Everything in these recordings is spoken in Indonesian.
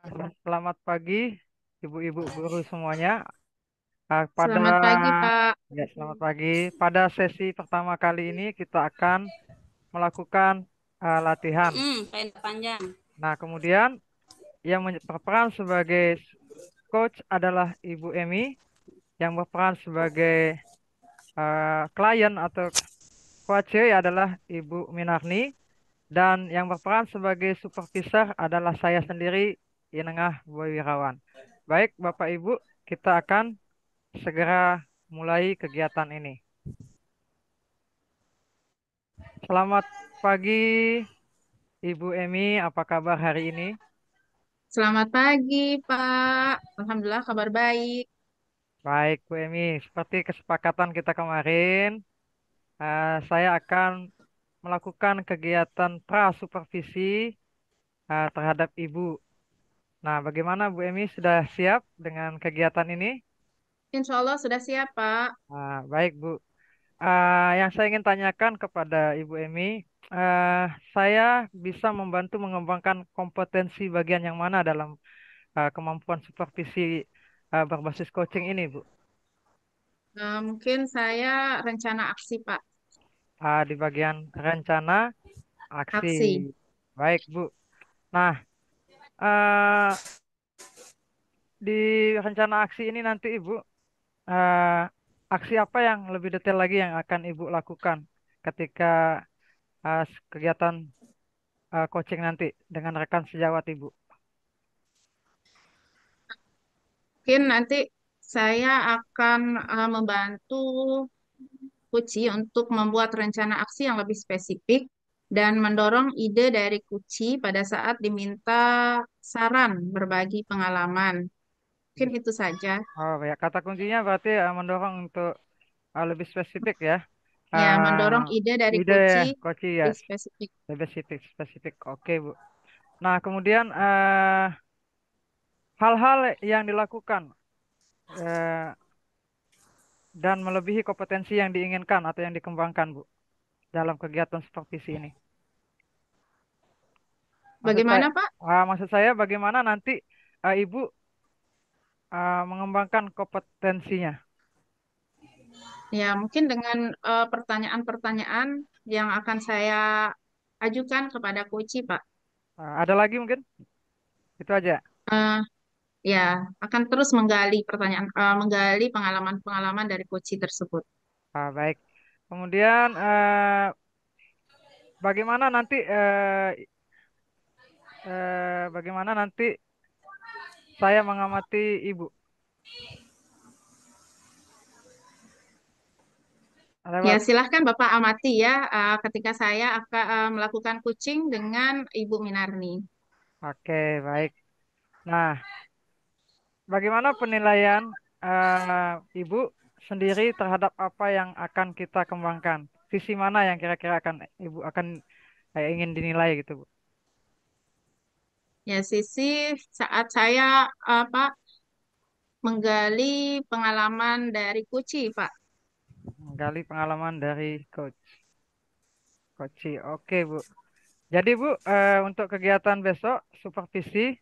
Selamat pagi, ibu-ibu guru semuanya. Pada Selamat pagi, Pak. ya, selamat pagi. Pada sesi pertama kali ini kita akan melakukan latihan. Kain panjang. Nah, kemudian yang berperan sebagai coach adalah Ibu Emi, yang berperan sebagai klien atau coach adalah Ibu Minarni, dan yang berperan sebagai supervisor adalah saya sendiri, Inengah Boy Wirawan. Baik, Bapak Ibu, kita akan segera mulai kegiatan ini. Selamat pagi, Ibu Emi. Apa kabar hari ini? Selamat pagi, Pak. Alhamdulillah kabar baik. Baik, Bu Emi. Seperti kesepakatan kita kemarin, saya akan melakukan kegiatan pra-supervisi terhadap Ibu. Nah, bagaimana Bu Emi sudah siap dengan kegiatan ini? Insya Allah sudah siap, Pak. Baik, Bu. Yang saya ingin tanyakan kepada Ibu Emi, eh, saya bisa membantu mengembangkan kompetensi bagian yang mana dalam kemampuan supervisi berbasis coaching ini, Bu? Mungkin saya rencana aksi, Pak. Di bagian rencana aksi. Aksi. Baik, Bu. Nah, eh, di rencana aksi ini nanti, Ibu, eh, aksi apa yang lebih detail lagi yang akan Ibu lakukan ketika kegiatan coaching nanti dengan rekan sejawat Ibu? Mungkin nanti saya akan membantu Kuci untuk membuat rencana aksi yang lebih spesifik dan mendorong ide dari Kuci pada saat diminta saran berbagi pengalaman. Mungkin itu saja. Oh, ya. Kata kuncinya berarti mendorong untuk lebih spesifik ya. Ya, Eh mendorong ide dari ide Kuci coaching ya, lebih spesifik. lebih spesifik, spesifik. Oke, Bu. Nah, kemudian hal-hal yang dilakukan eh, dan melebihi kompetensi yang diinginkan atau yang dikembangkan, Bu, dalam kegiatan supervisi ini. Bagaimana, Pak? Maksud saya bagaimana nanti Ibu mengembangkan kompetensinya. Ya, mungkin dengan pertanyaan-pertanyaan yang akan saya ajukan kepada Koci, Pak. Ada lagi mungkin? Itu aja. Eh, ya, akan terus menggali pengalaman-pengalaman dari Koci tersebut. Baik. Kemudian bagaimana nanti bagaimana nanti saya mengamati Ibu Ya, lewat. silahkan Bapak amati ya, ketika saya akan melakukan coaching dengan Ibu Minarni. Oke, baik. Nah, bagaimana penilaian Ibu sendiri terhadap apa yang akan kita kembangkan? Sisi mana yang kira-kira akan Ibu akan ingin dinilai gitu, Bu? Ya, sisi saat saya apa menggali pengalaman dari Koci, Pak. Menggali pengalaman dari Coach. Oke, Bu. Jadi, Bu, untuk kegiatan besok supervisi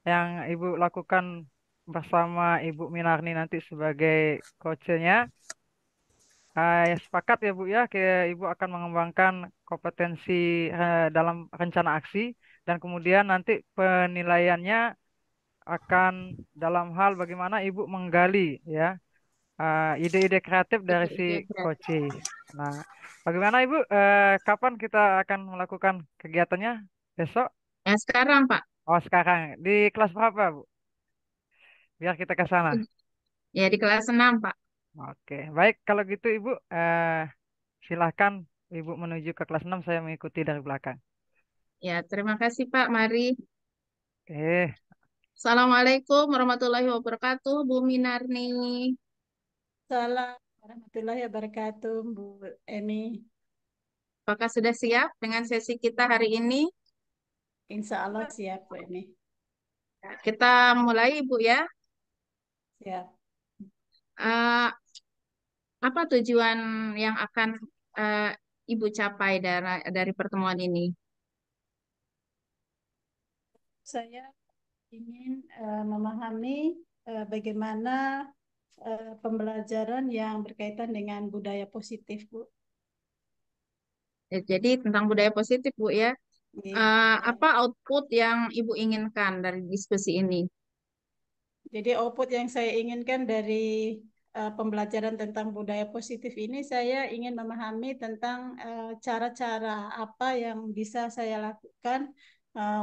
yang Ibu lakukan bersama Ibu Minarni nanti sebagai coachnya, ya sepakat ya Bu ya, Ibu akan mengembangkan kompetensi dalam rencana aksi dan kemudian nanti penilaiannya akan dalam hal bagaimana Ibu menggali ya ide-ide kreatif dari si Ide-ide coach. kreatif. Nah, bagaimana Ibu? Kapan kita akan melakukan kegiatannya? Besok? Ya, sekarang, Pak. Oh, sekarang. Di kelas berapa, Bu? Biar kita ke sana. Ya, di kelas 6, Pak. Oke, baik. Kalau gitu Ibu, silahkan Ibu menuju ke kelas 6. Saya mengikuti dari belakang. Ya, terima kasih, Pak. Mari. Eh, Assalamualaikum warahmatullahi wabarakatuh, Bu Minarni. Salam warahmatullahi wabarakatuh, Bu Emi. Apakah sudah siap dengan sesi kita hari ini? Insya Allah siap, Bu Emi. Ya, kita mulai, Bu ya. Siap. Eh, apa tujuan yang akan eh, Ibu capai dari pertemuan ini? Saya ingin memahami bagaimana pembelajaran yang berkaitan dengan budaya positif, Bu. Ya, jadi tentang budaya positif, Bu ya. Iya. Apa output yang Ibu inginkan dari diskusi ini? Jadi output yang saya inginkan dari pembelajaran tentang budaya positif ini, saya ingin memahami tentang cara-cara apa yang bisa saya lakukan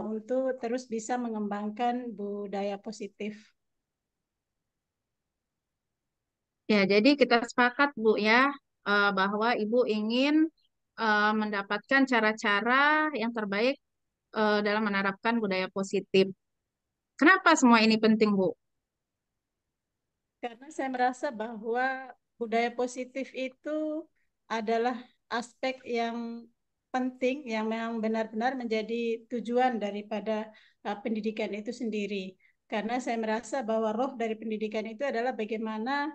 untuk terus bisa mengembangkan budaya positif. Ya, jadi kita sepakat, Bu ya, bahwa Ibu ingin mendapatkan cara-cara yang terbaik dalam menerapkan budaya positif. Kenapa semua ini penting, Bu? Karena saya merasa bahwa budaya positif itu adalah aspek yang penting yang memang benar-benar menjadi tujuan daripada pendidikan itu sendiri. Karena saya merasa bahwa roh dari pendidikan itu adalah bagaimana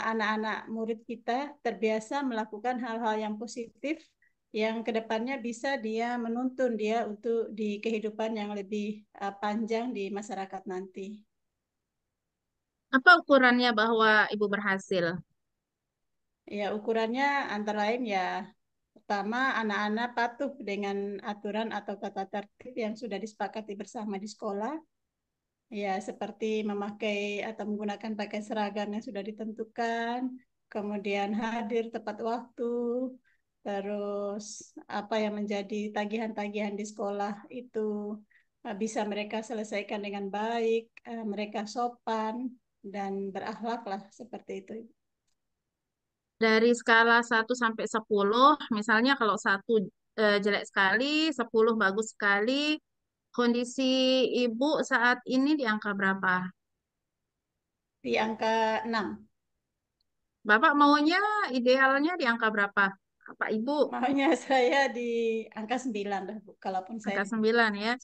anak-anak murid kita terbiasa melakukan hal-hal yang positif yang kedepannya bisa dia menuntun dia untuk di kehidupan yang lebih panjang di masyarakat nanti. Apa ukurannya bahwa Ibu berhasil? Ya, ukurannya antara lain ya, pertama anak-anak patuh dengan aturan atau tata tertib yang sudah disepakati bersama di sekolah. Ya, seperti memakai atau menggunakan pakaian seragam yang sudah ditentukan, kemudian hadir tepat waktu, terus apa yang menjadi tagihan-tagihan di sekolah itu bisa mereka selesaikan dengan baik, mereka sopan dan berakhlak lah seperti itu. Dari skala 1 sampai 10, misalnya kalau 1 jelek sekali, 10 bagus sekali, kondisi Ibu saat ini di angka berapa? Di angka 6. Bapak maunya idealnya di angka berapa? Pak Ibu, Maunya saya di angka 9 lah, Bu. Kalaupun saya angka di 9 ya.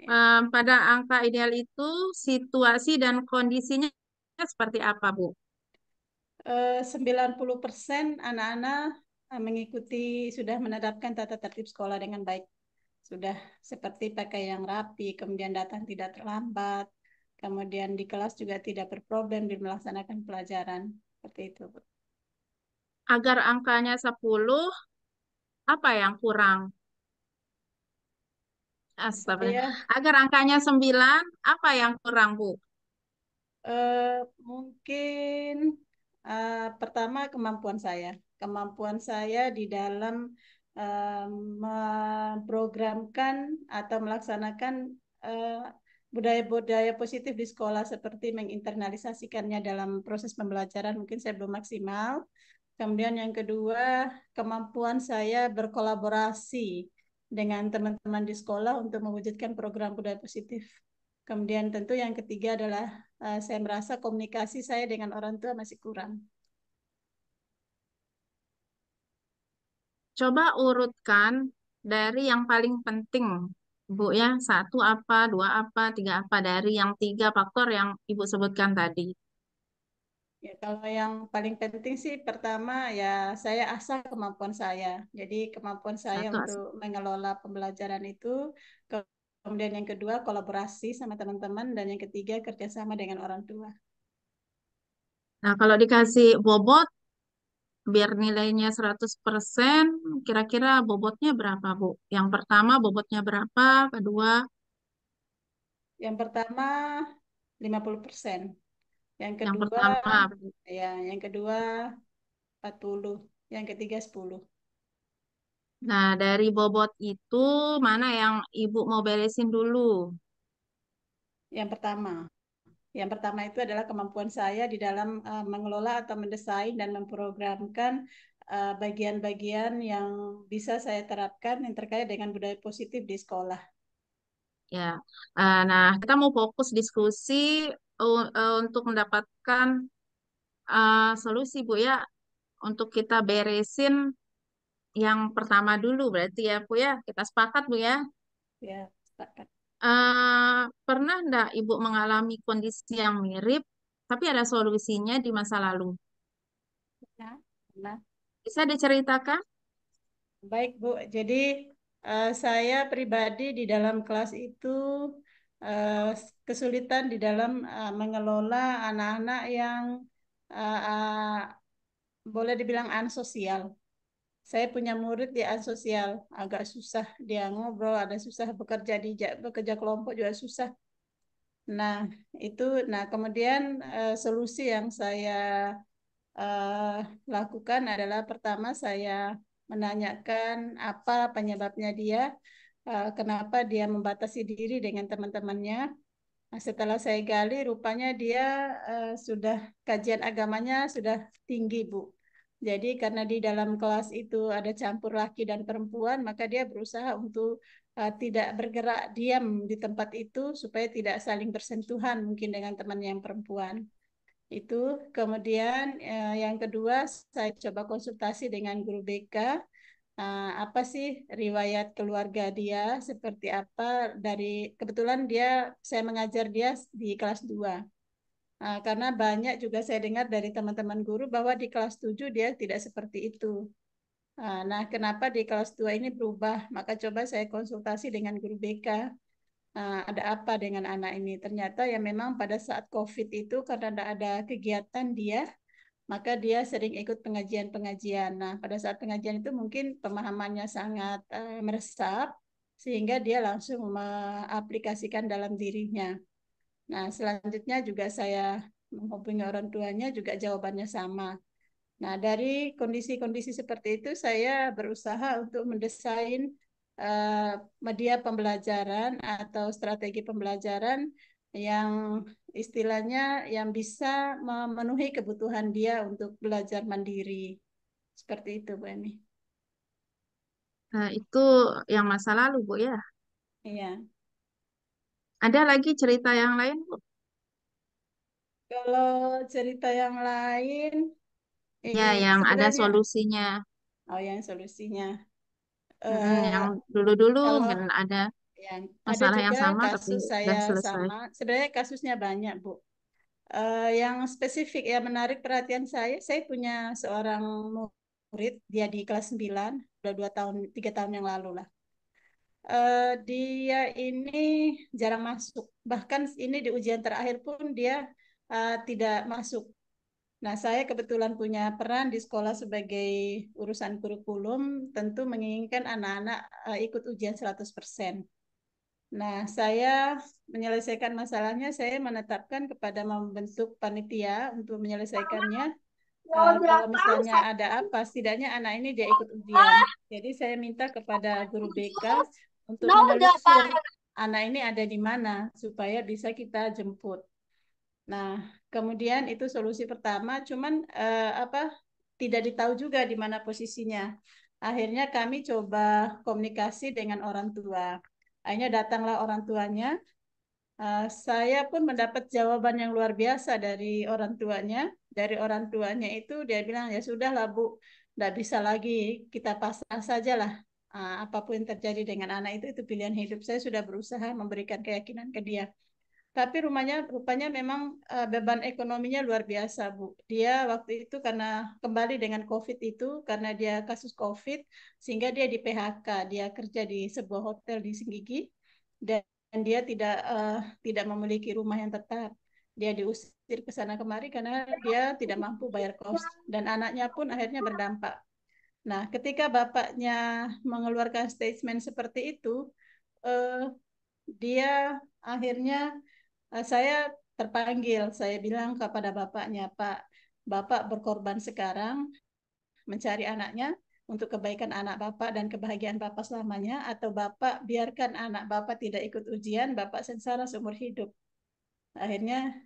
ya. Pada angka ideal itu situasi dan kondisinya seperti apa, Bu? 90% anak-anak mengikuti sudah menerapkan tata tertib sekolah dengan baik. Sudah seperti pakai yang rapi, kemudian datang tidak terlambat, kemudian di kelas juga tidak berproblem di melaksanakan pelajaran. Seperti itu, Bu. Agar angkanya 10, apa yang kurang? Astagfirullah. Saya Agar angkanya 9, apa yang kurang, Bu? Eh, mungkin pertama kemampuan saya di dalam eh, memprogramkan atau melaksanakan eh, budaya-budaya positif di sekolah seperti menginternalisasikannya dalam proses pembelajaran mungkin saya belum maksimal. Kemudian yang kedua, kemampuan saya berkolaborasi dengan teman-teman di sekolah untuk mewujudkan program budaya positif. Kemudian tentu yang ketiga adalah saya merasa komunikasi saya dengan orang tua masih kurang. Coba urutkan dari yang paling penting, Bu ya. 1 apa, 2 apa, 3 apa dari yang 3 faktor yang Ibu sebutkan tadi. Ya, kalau yang paling penting sih pertama ya saya asah kemampuan saya. Jadi kemampuan saya Satu. untuk mengelola pembelajaran itu, kemudian yang kedua kolaborasi sama teman-teman, dan yang ketiga kerjasama dengan orang tua. Nah, kalau dikasih bobot, biar nilainya 100%, kira-kira bobotnya berapa, Bu? Yang pertama bobotnya berapa? Kedua, Yang pertama 50%, yang yang kedua pertama. ya, yang kedua 40, yang ketiga 10. Nah, dari bobot itu, mana yang Ibu mau beresin dulu? Yang pertama, yang pertama itu adalah kemampuan saya di dalam mengelola atau mendesain dan memprogramkan bagian-bagian yang bisa saya terapkan yang terkait dengan budaya positif di sekolah. Ya, nah kita mau fokus diskusi untuk mendapatkan solusi, Bu ya, untuk kita beresin yang pertama dulu, berarti ya, Bu ya, kita sepakat, Bu ya. Ya, sepakat. Pernah enggak Ibu mengalami kondisi yang mirip, tapi ada solusinya di masa lalu? Nah, nah, Bisa diceritakan? baik Bu. Jadi saya pribadi di dalam kelas itu eh, kesulitan di dalam mengelola anak-anak yang eh, boleh dibilang ansosial. Saya punya murid di ansosial, agak susah dia ngobrol, ada susah bekerja kelompok juga susah. Nah, itu kemudian solusi yang saya eh, lakukan adalah pertama saya menanyakan apa penyebabnya dia, kenapa dia membatasi diri dengan teman-temannya. Nah, setelah saya gali, rupanya dia sudah kajian agamanya sudah tinggi, Bu. Jadi karena di dalam kelas itu ada campur laki dan perempuan, maka dia berusaha untuk tidak bergerak diam di tempat itu supaya tidak saling bersentuhan mungkin dengan teman yang perempuan. Itu kemudian yang kedua saya coba konsultasi dengan guru BK. Apa sih riwayat keluarga dia seperti apa dari kebetulan saya mengajar dia di kelas 2. Karena banyak juga saya dengar dari teman-teman guru bahwa di kelas 7 dia tidak seperti itu. Nah, kenapa di kelas 2 ini berubah? Maka coba saya konsultasi dengan guru BK. Ada apa dengan anak ini? Ternyata ya memang pada saat COVID itu karena tidak ada kegiatan dia, maka dia sering ikut pengajian-pengajian. Nah, pada saat pengajian itu mungkin pemahamannya sangat meresap, sehingga dia langsung mengaplikasikan dalam dirinya. Nah, selanjutnya juga saya menghubungi orang tuanya, juga jawabannya sama. Nah, dari kondisi-kondisi seperti itu, saya berusaha untuk mendesain eh, media pembelajaran atau strategi pembelajaran yang istilahnya yang bisa memenuhi kebutuhan dia untuk belajar mandiri. Seperti itu, Bu Eni. Itu yang masa lalu, Bu ya. Iya. Ada lagi cerita yang lain, Bu? Kalau cerita yang lain, Ya, yang ada sebenarnya, solusinya. oh yang solusinya. Yang Eh, dulu-dulu kalau mungkin ada yang ada masalah yang juga sama tapi kasus saya udah selesai. sama. Sebenarnya kasusnya banyak, Bu. Yang spesifik yang menarik perhatian saya punya seorang murid, dia di kelas 9, udah 2 tahun, 3 tahun yang lalu lah. Dia ini jarang masuk. Bahkan ini di ujian terakhir pun dia tidak masuk. Nah, saya kebetulan punya peran di sekolah sebagai urusan kurikulum, tentu menginginkan anak-anak ikut ujian 100%. Nah, saya menyelesaikan masalahnya, saya menetapkan kepada membentuk panitia untuk menyelesaikannya. Kalau misalnya ada apa, setidaknya anak ini dia ikut ujian. Jadi saya minta kepada guru BK untuk menelusur anak ini ada di mana supaya bisa kita jemput. Nah, kemudian itu solusi pertama, cuman apa tidak ditahu juga di mana posisinya. Akhirnya kami coba komunikasi dengan orang tua. Akhirnya datanglah orang tuanya. Saya pun mendapat jawaban yang luar biasa dari orang tuanya. Dari orang tuanya itu dia bilang ya sudahlah Bu, tidak bisa lagi kita pasrah sajalah. Apapun yang terjadi dengan anak itu pilihan hidup. Saya sudah berusaha memberikan keyakinan ke dia. Tapi rupanya memang beban ekonominya luar biasa, Bu. Dia waktu itu karena kembali dengan COVID itu, karena dia kasus COVID, sehingga dia di PHK. Dia kerja di sebuah hotel di Singgigi, dan dia tidak memiliki rumah yang tetap. Dia diusir ke sana kemari karena dia tidak mampu bayar kos, dan anaknya pun akhirnya berdampak. Nah, ketika bapaknya mengeluarkan statement seperti itu, eh, dia akhirnya saya terpanggil. Saya bilang kepada bapaknya, Pak, Bapak berkorban sekarang mencari anaknya untuk kebaikan anak Bapak dan kebahagiaan Bapak selamanya, atau Bapak biarkan anak Bapak tidak ikut ujian, Bapak sengsara seumur hidup. Akhirnya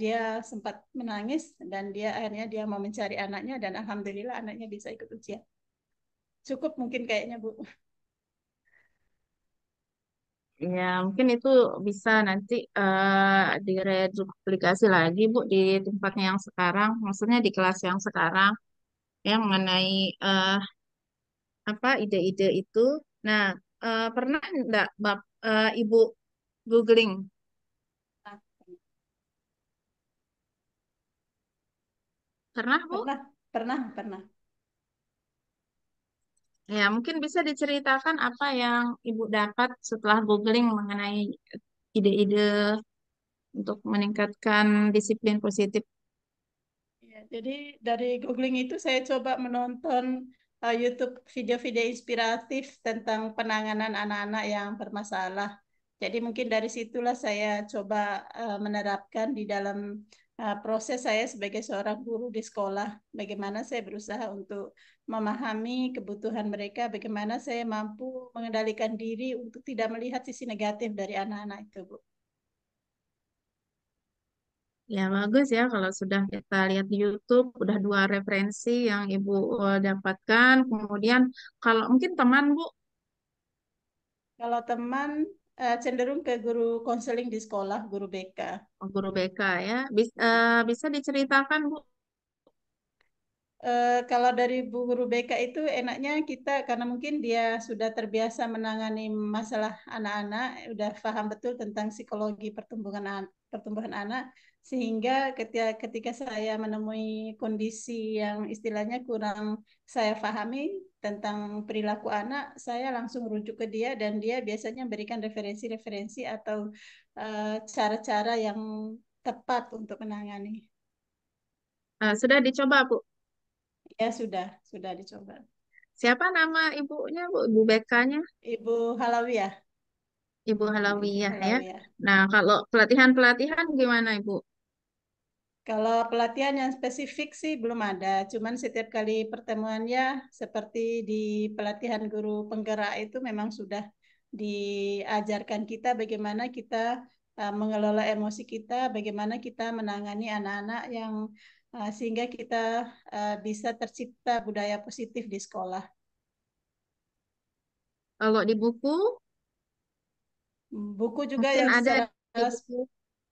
dia sempat menangis dan akhirnya dia mau mencari anaknya dan alhamdulillah anaknya bisa ikut ujian. Cukup mungkin kayaknya, Bu. Ya, mungkin itu bisa nanti direduplikasi lagi, Bu, di tempatnya yang sekarang, maksudnya di kelas yang sekarang, yang mengenai eh, apa ide-ide itu. Nah, pernah enggak Ibu googling? Nah, Pernah, Bu? pernah, pernah, pernah. Ya, mungkin bisa diceritakan apa yang Ibu dapat setelah googling mengenai ide-ide untuk meningkatkan disiplin positif? Ya, jadi dari googling itu saya coba menonton YouTube video-video inspiratif tentang penanganan anak-anak yang bermasalah. Jadi mungkin dari situlah saya coba menerapkan di dalam proses saya sebagai seorang guru di sekolah. Bagaimana saya berusaha untuk memahami kebutuhan mereka, bagaimana saya mampu mengendalikan diri untuk tidak melihat sisi negatif dari anak-anak itu, Bu. Ya, bagus ya kalau sudah kita lihat di YouTube, udah dua referensi yang Ibu dapatkan. Kemudian kalau mungkin teman Bu, Kalau teman cenderung ke guru konseling di sekolah, guru BK. guru BK ya, bisa diceritakan Bu. Kalau dari bu guru BK itu enaknya kita karena mungkin dia sudah terbiasa menangani masalah anak-anak, udah paham betul tentang psikologi pertumbuhan anak, sehingga ketika saya menemui kondisi yang istilahnya kurang saya pahami tentang perilaku anak, saya langsung rujuk ke dia dan dia biasanya memberikan referensi-referensi atau cara-cara yang tepat untuk menangani. Sudah dicoba Bu. Ya sudah dicoba. Siapa nama ibunya Bu? Ibu BK-nya? Ibu Halawiyah, Ibu Ibu Halawiyah ya. Halawiyah. Nah, kalau pelatihan-pelatihan gimana Ibu? Kalau pelatihan yang spesifik sih belum ada, cuman setiap kali pertemuannya seperti di pelatihan guru penggerak itu memang sudah diajarkan kita bagaimana kita mengelola emosi kita, bagaimana kita menangani anak-anak yang sehingga kita bisa tercipta budaya positif di sekolah. Kalau di buku, Buku juga mungkin yang ada secara di buku.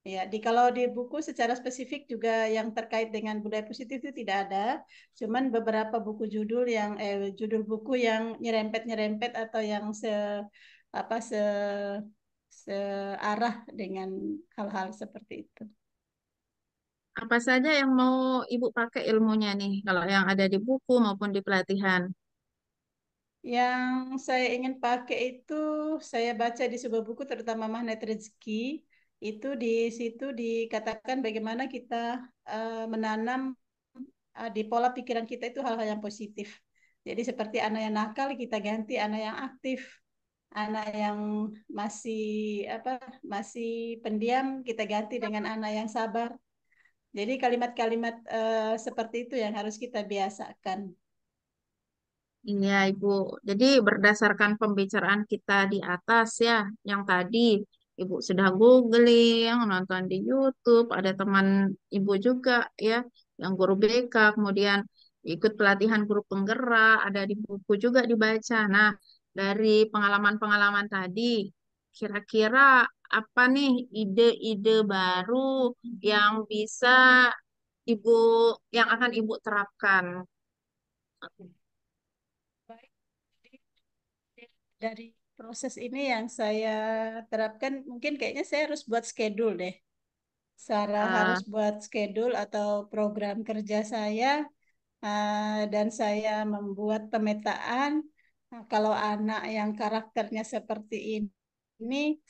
ya, kalau di buku secara spesifik juga yang terkait dengan budaya positif itu tidak ada. Cuman beberapa buku judul yang judul buku yang nyerempet-nyerempet atau yang apa searah dengan hal-hal seperti itu. Apa saja yang mau Ibu pakai ilmunya nih, kalau yang ada di buku maupun di pelatihan? Yang saya ingin pakai itu saya baca di sebuah buku terutama Magnet Rezeki. Itu di situ dikatakan bagaimana kita menanam di pola pikiran kita itu hal-hal yang positif. Jadi seperti anak yang nakal kita ganti anak yang aktif, anak yang masih apa masih pendiam kita ganti dengan anak yang sabar. Jadi kalimat-kalimat seperti itu yang harus kita biasakan. Iya, Ibu. Jadi berdasarkan pembicaraan kita di atas ya, yang tadi Ibu sudah googling, nonton di YouTube, ada teman Ibu juga ya, yang guru BK, kemudian ikut pelatihan guru penggerak, ada di buku juga dibaca. Nah, dari pengalaman-pengalaman tadi, kira-kira apa nih ide-ide baru yang bisa Ibu, yang akan Ibu terapkan? Baik, jadi dari proses ini yang saya terapkan, mungkin kayaknya saya harus buat schedule deh. Sarah harus Eh, buat schedule atau program kerja saya dan saya membuat pemetaan. Nah, kalau anak yang karakternya seperti ini,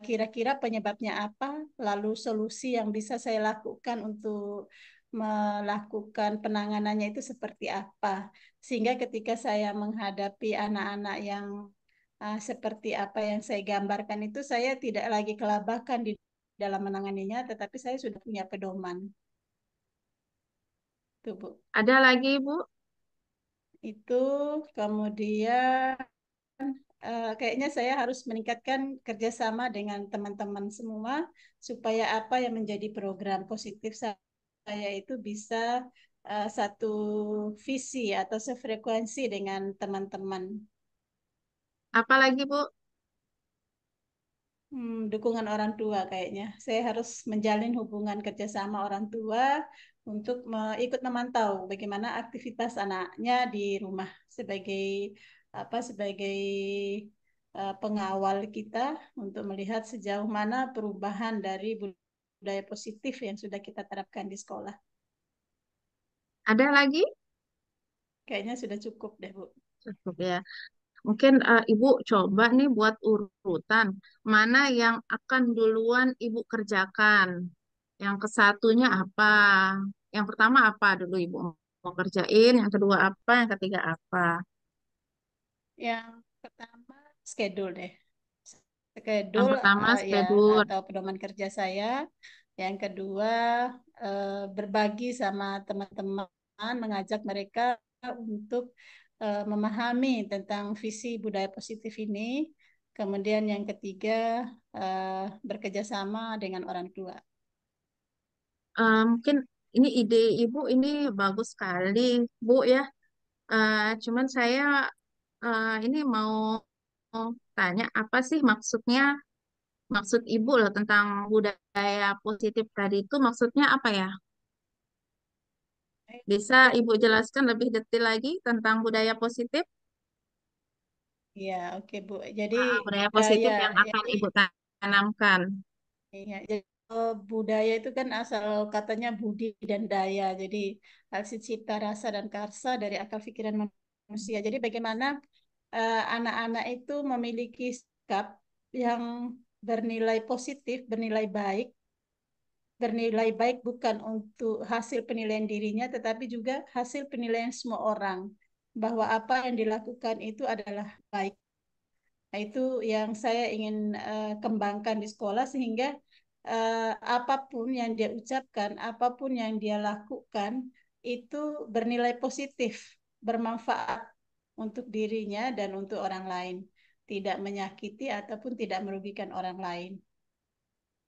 kira-kira penyebabnya apa, lalu solusi yang bisa saya lakukan untuk melakukan penanganannya itu seperti apa. Sehingga ketika saya menghadapi anak-anak yang seperti apa yang saya gambarkan itu, saya tidak lagi kelabakan di dalam menanganinya, tetapi saya sudah punya pedoman. Tuh, Bu. ada lagi, Bu? Itu kemudian kayaknya saya harus meningkatkan kerjasama dengan teman-teman semua supaya apa yang menjadi program positif saya itu bisa satu visi atau sefrekuensi dengan teman-teman. Apalagi, Bu? Dukungan orang tua kayaknya. Saya harus menjalin hubungan kerjasama orang tua untuk ikut memantau bagaimana aktivitas anaknya di rumah sebagai sebagai pengawal kita untuk melihat sejauh mana perubahan dari budaya positif yang sudah kita terapkan di sekolah. Ada lagi? Kayaknya sudah cukup deh, Bu. Cukup ya. Mungkin Ibu coba nih buat urutan mana yang akan duluan Ibu kerjakan. Yang kesatunya apa? Yang pertama apa dulu Ibu mau kerjain? Yang kedua apa? Yang ketiga apa? Yang pertama schedule deh. Yang Schedule pertama ya schedule. atau pedoman kerja saya. Yang kedua berbagi sama teman-teman, mengajak mereka untuk memahami tentang visi budaya positif ini. Kemudian yang ketiga bekerja sama dengan orang tua. Mungkin ini ide Ibu ini bagus sekali, Bu ya. Cuman saya ini mau tanya apa sih maksudnya, maksud Ibu loh tentang budaya positif tadi itu maksudnya apa ya? Bisa Ibu jelaskan lebih detail lagi tentang budaya positif? Ya, oke Bu. Jadi Budaya budaya positif yang akan ini Ibu tanamkan. iya, jadi budaya itu kan asal katanya budi dan daya. Jadi hasil cipta rasa dan karsa dari akal pikiran manusia. Jadi bagaimana anak-anak itu memiliki sikap yang bernilai positif, bernilai baik bukan untuk hasil penilaian dirinya, tetapi juga hasil penilaian semua orang bahwa apa yang dilakukan itu adalah baik. Nah, itu yang saya ingin kembangkan di sekolah sehingga apapun yang dia ucapkan, apapun yang dia lakukan itu bernilai positif, bermanfaat untuk dirinya dan untuk orang lain, tidak menyakiti ataupun tidak merugikan orang lain.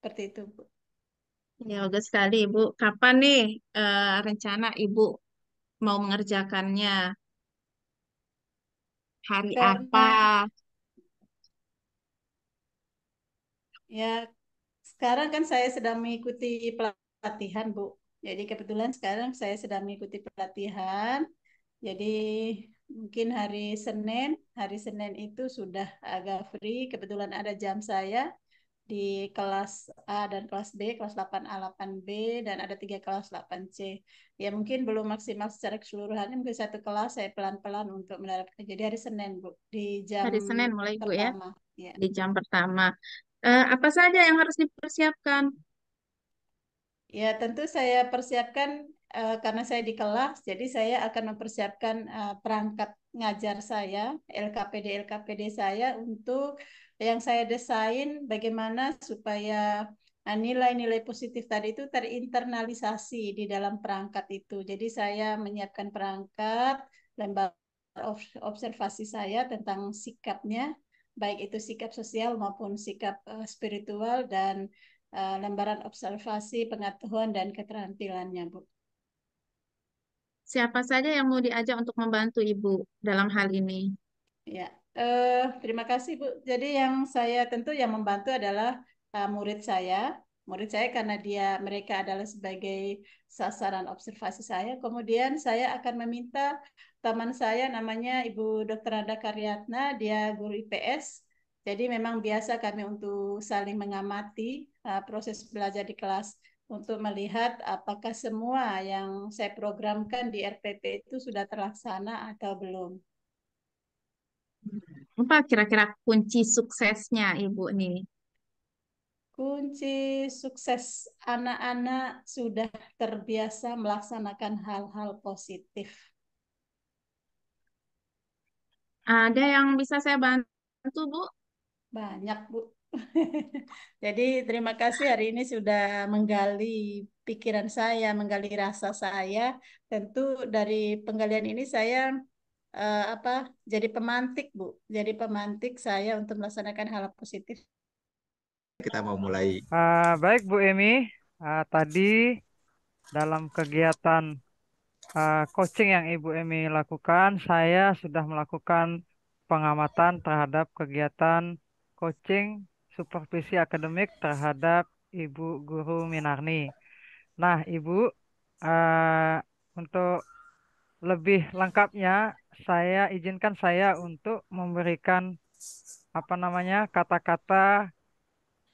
Seperti itu, Bu. Ya, bagus sekali Ibu. Kapan nih rencana Ibu mau mengerjakannya? Hari apa? Karena ya sekarang kan saya sedang mengikuti pelatihan, Bu. Jadi kebetulan sekarang saya sedang mengikuti pelatihan. Jadi mungkin hari Senin itu sudah agak free. Kebetulan ada jam saya di kelas A dan kelas B, kelas 8A, 8B, dan ada tiga kelas 8C. Ya mungkin belum maksimal secara keseluruhannya, mungkin satu kelas saya pelan-pelan untuk menerapkan. Jadi hari Senin, Bu, di jam Hari Senin mulai Bu ya, pertama. Ya. di jam pertama. Apa saja yang harus dipersiapkan? Ya, tentu saya persiapkan karena saya di kelas, jadi saya akan mempersiapkan perangkat ngajar saya, LKPD saya untuk yang saya desain bagaimana supaya nilai-nilai positif tadi itu terinternalisasi di dalam perangkat itu. Jadi saya menyiapkan perangkat, lembar observasi saya tentang sikapnya, baik itu sikap sosial maupun sikap spiritual dan lembaran observasi pengetahuan dan keterampilannya, Bu. Siapa saja yang mau diajak untuk membantu Ibu dalam hal ini? Ya, terima kasih Bu. Jadi yang saya tentu yang membantu adalah murid saya. Murid saya karena mereka adalah sebagai sasaran observasi saya. Kemudian saya akan meminta teman saya namanya Ibu Dr. Ada Karyatna, dia guru IPS. Jadi memang biasa kami untuk saling mengamati proses belajar di kelas untuk melihat apakah semua yang saya programkan di RPP itu sudah terlaksana atau belum. Apa kira-kira kunci suksesnya Ibu nih? Kunci sukses anak-anak sudah terbiasa melaksanakan hal-hal positif. Ada yang bisa saya bantu Bu? Banyak, Bu. Jadi terima kasih hari ini sudah menggali pikiran saya, menggali rasa saya. Tentu dari penggalian ini saya apa jadi pemantik, Bu. Jadi pemantik saya untuk melaksanakan hal positif. Kita mau mulai. Baik Bu Emi, tadi dalam kegiatan coaching yang Ibu Emi lakukan, saya sudah melakukan pengamatan terhadap kegiatan coaching supervisi akademik terhadap Ibu Guru Minarni. Nah, Ibu, uh, untuk lebih lengkapnya, izinkan saya untuk memberikan apa namanya kata-kata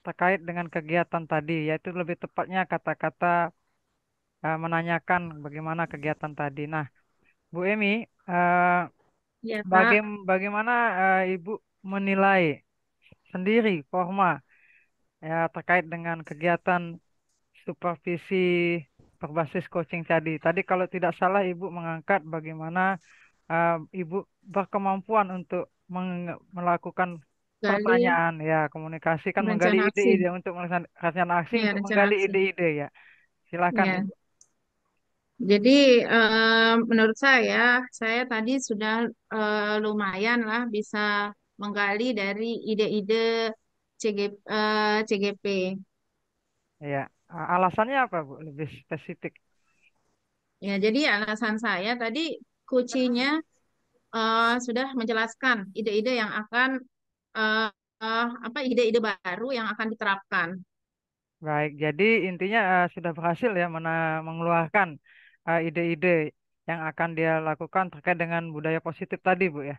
terkait dengan kegiatan tadi, yaitu lebih tepatnya kata-kata menanyakan bagaimana kegiatan tadi. Nah, Bu Emi, Ya, Kak. Bagaimana Ibu menilai sendiri forma ya terkait dengan kegiatan supervisi berbasis coaching tadi. Tadi kalau tidak salah Ibu mengangkat bagaimana Ibu berkemampuan untuk melakukan Gali pertanyaan, ya komunikasi kan menggali rencana ide-ide aksi. untuk melakukan rencana aksi Ya, untuk rencana menggali aksi. ide-ide ya. Silakan Ya. Ibu. Jadi menurut saya tadi sudah lumayan lah bisa menggali dari ide-ide CGP. Ya, alasannya apa Bu? Lebih spesifik. Ya, jadi alasan saya tadi kuncinya sudah menjelaskan ide-ide yang akan eh, apa ide-ide baru yang akan diterapkan. Baik, jadi intinya sudah berhasil ya mengeluarkan ide-ide yang akan dia lakukan terkait dengan budaya positif tadi Bu ya.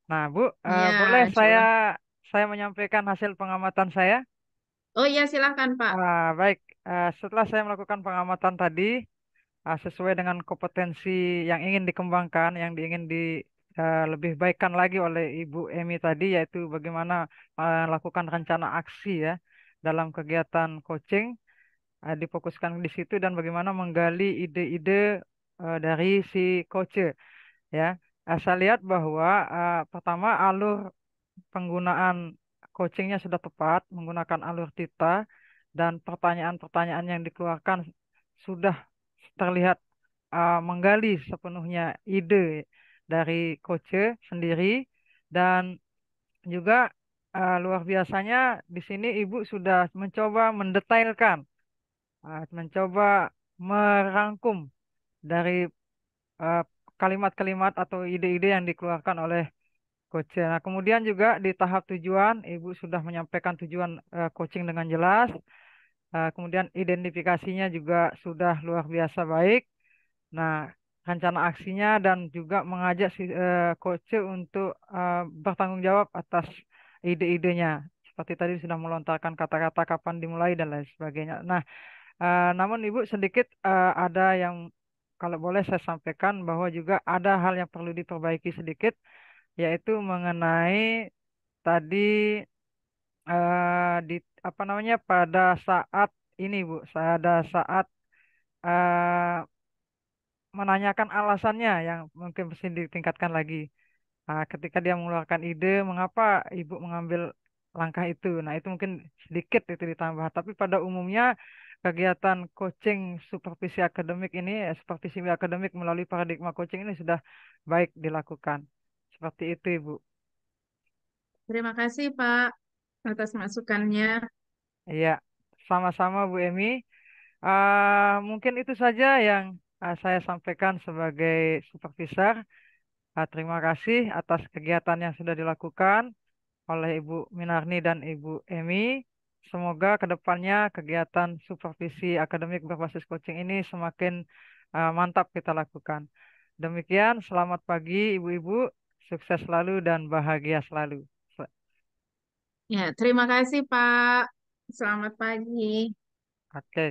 Nah Bu, Ya, boleh coba. saya menyampaikan hasil pengamatan saya? Oh iya, silahkan Pak. Baik, setelah saya melakukan pengamatan tadi, sesuai dengan kompetensi yang ingin dikembangkan, yang ingin lebih baikkan lagi oleh Ibu Emi tadi, yaitu bagaimana melakukan rencana aksi ya dalam kegiatan coaching, difokuskan di situ dan bagaimana menggali ide-ide dari si coach ya. Saya lihat bahwa pertama alur penggunaan coachingnya sudah tepat, menggunakan alur Tita dan pertanyaan-pertanyaan yang dikeluarkan sudah terlihat menggali sepenuhnya ide dari coach sendiri dan juga luar biasanya di sini Ibu sudah mencoba mendetailkan, mencoba merangkum dari eh, kalimat-kalimat atau ide-ide yang dikeluarkan oleh coach. Nah, kemudian juga di tahap tujuan, Ibu sudah menyampaikan tujuan coaching dengan jelas. Kemudian identifikasinya juga sudah luar biasa baik. Nah, rencana aksinya dan juga mengajak si coach untuk bertanggung jawab atas ide-idenya. Seperti tadi sudah melontarkan kata-kata kapan dimulai dan lain sebagainya. Nah, namun Ibu sedikit ada yang kalau boleh saya sampaikan bahwa juga ada hal yang perlu diperbaiki sedikit, yaitu mengenai tadi di apa namanya pada saat ini Bu, pada saat eh, menanyakan alasannya yang mungkin mesti ditingkatkan lagi. Ketika dia mengeluarkan ide, mengapa ibu mengambil langkah itu? Nah, itu mungkin sedikit itu ditambah. Tapi pada umumnya kegiatan coaching supervisi akademik ini, supervisi akademik melalui paradigma coaching ini sudah baik dilakukan. Seperti itu, Ibu. Terima kasih Pak atas masukannya. Iya, sama-sama Bu Emi. Mungkin itu saja yang saya sampaikan sebagai supervisor. Terima kasih atas kegiatan yang sudah dilakukan oleh Ibu Minarni dan Ibu Emi. Semoga kedepannya kegiatan supervisi akademik berbasis coaching ini semakin mantap kita lakukan. Demikian, selamat pagi Ibu-Ibu, sukses selalu dan bahagia selalu. Ya, terima kasih Pak. Selamat pagi. Oke.